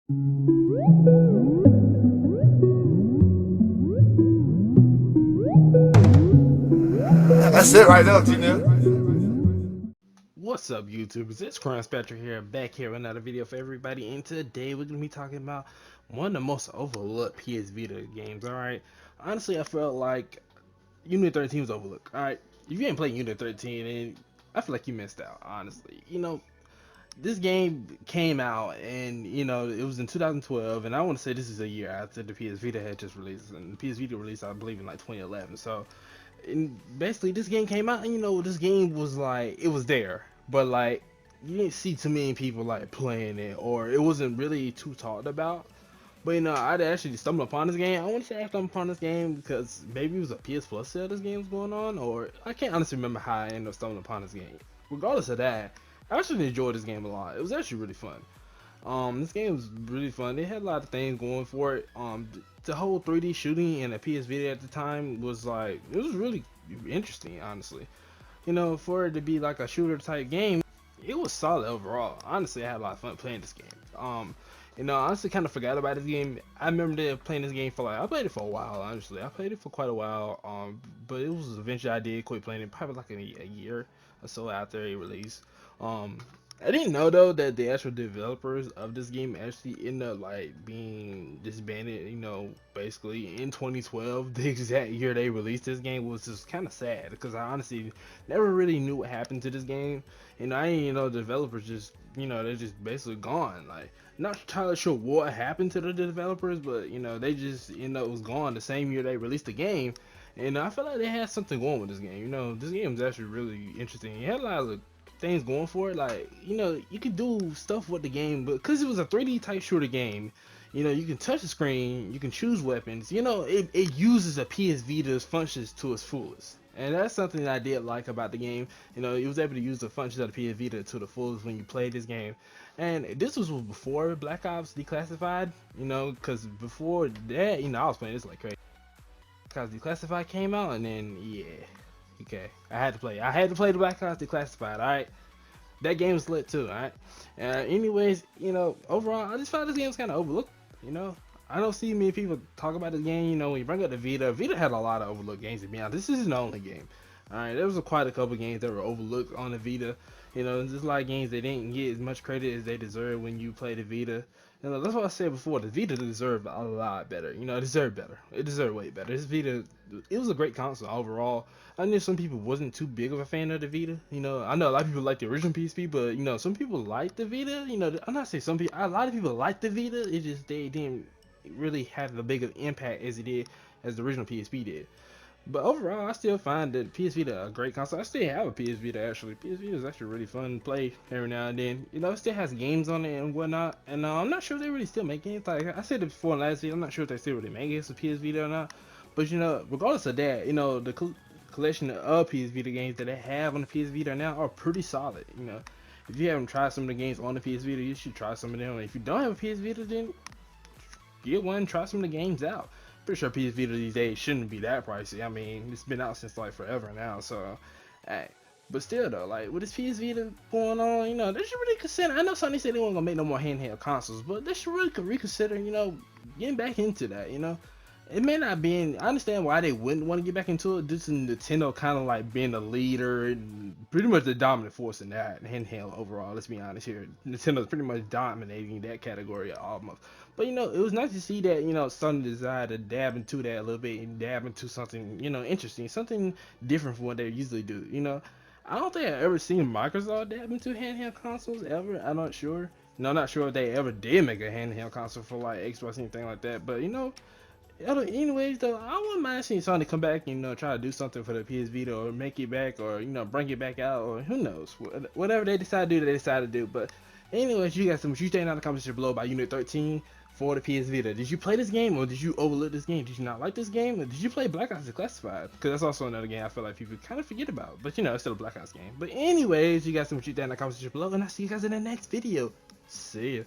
That's it right there, T-Nip. What's up, YouTubers? It's CrownSpectro here, back here with another video for everybody. And today we're gonna be talking about one of the most overlooked PS Vita games. All right, honestly, I felt like Unit 13 was overlooked. All right, if you ain't played Unit 13, and I feel like you missed out. Honestly, this game came out, and it was in 2012, and I want to say this is a year after the PS Vita had just released, and the PS Vita released, I believe, in like 2011. So and basically this game came out, and this game was like, it was there, but like you didn't see too many people like playing it, or it wasn't really too talked about. But I'd actually stumbled upon this game. I want to say I stumbled upon this game because maybe it was a PS Plus sale this game was going on, or I can't honestly remember how I ended up stumbling upon this game. Regardless of that, I actually enjoyed this game a lot. It was actually really fun. This game was really fun. It had a lot of things going for it. The whole 3D shooting in a PS Vita at the time was like, it was really interesting, honestly. For it to be like a shooter type game, it was solid overall. Honestly, I had a lot of fun playing this game. I honestly kind of forgot about this game. I remember playing this game for I played it for a while. Honestly, I played it for quite a while. But it was eventually I did quit playing it, probably like a year or so after it released. Um, I didn't know though that the actual developers of this game actually ended up like being disbanded. Basically in 2012, the exact year they released this game, was just kind of sad because I honestly never really knew what happened to this game. I didn't the developers just they're just basically gone. Like, not entirely sure what happened to the developers, but they just it was gone the same year they released the game. And I feel like they had something going with this game. This game was actually really interesting. It had a lot of things going for it. Like, you could do stuff with the game, but because it was a 3D type shooter game, you can touch the screen, you can choose weapons. It uses a PS Vita's functions to its fullest. And that's something that I did like about the game. It was able to use the functions of the PS Vita to the fullest when you played this game. And this was before Black Ops Declassified, because before that, I was playing this like crazy. Black Ops Declassified came out, and then, yeah, okay, I had to play. I had to play the Black Ops Declassified, alright? That game was lit too, alright? Anyways, overall, I just found this game was kind of overlooked, you know? I don't see many people talk about this game. When you bring up the Vita, Vita had a lot of overlooked games, to be honest. This isn't the only game. Alright, there was quite a couple games that were overlooked on the Vita. There's a lot of games that didn't get as much credit as they deserve when you play the Vita. That's what I said before. The Vita deserved a lot better. It deserved better. It deserved way better. This Vita, it was a great console overall. I knew some people wasn't too big of a fan of the Vita. I know a lot of people like the original PSP, but some people like the Vita. I'm not saying some people. A lot of people like the Vita. It just they didn't really have the big of impact as it did as the original PSP did. But overall, I still find that PS Vita a great console. I still have a PS Vita actually. PS Vita is actually really fun to play every now and then. It still has games on it and whatnot. And I'm not sure if they really still make games. Like I said it before in last video, I'm not sure if they still really make games for PS Vita or not. But regardless of that, the collection of PS Vita games that they have on the PS Vita now are pretty solid. If you haven't tried some of the games on the PS Vita, you should try some of them. If you don't have a PS Vita, then get one, try some of the games out. Pretty sure PS Vita these days shouldn't be that pricey. I mean, it's been out since like forever now, so hey. But still though, like with this PS Vita going on, they should really consider. I know Sony said they weren't gonna make no more handheld consoles, but they should really reconsider, getting back into that. It may not be. I understand why they wouldn't want to get back into it. This is Nintendo kind of like being the leader and pretty much the dominant force in that handheld overall. Let's be honest here. Nintendo's pretty much dominating that category almost. But it was nice to see that Sony decided to dab into that a little bit and dab into something interesting, something different from what they usually do. I don't think I've ever seen Microsoft dab into handheld consoles ever. I'm not sure. I'm not sure if they ever did make a handheld console for like Xbox or anything like that. But anyways, though, I wouldn't mind seeing Sony come back and try to do something for the PS Vita, or make it back, or bring it back out, or who knows, whatever they decide to do, they decide to do. But anyways, you guys, so much you stay in the comments below about Unit 13 for the PS Vita. Did you play this game, or did you overlook this game? Did you not like this game, or did you play Black Ops Declassified? Because that's also another game I feel like people kind of forget about. But it's still a Black Ops game. But anyways, you guys, so much you stay in the comments below, and I'll see you guys in the next video. See ya.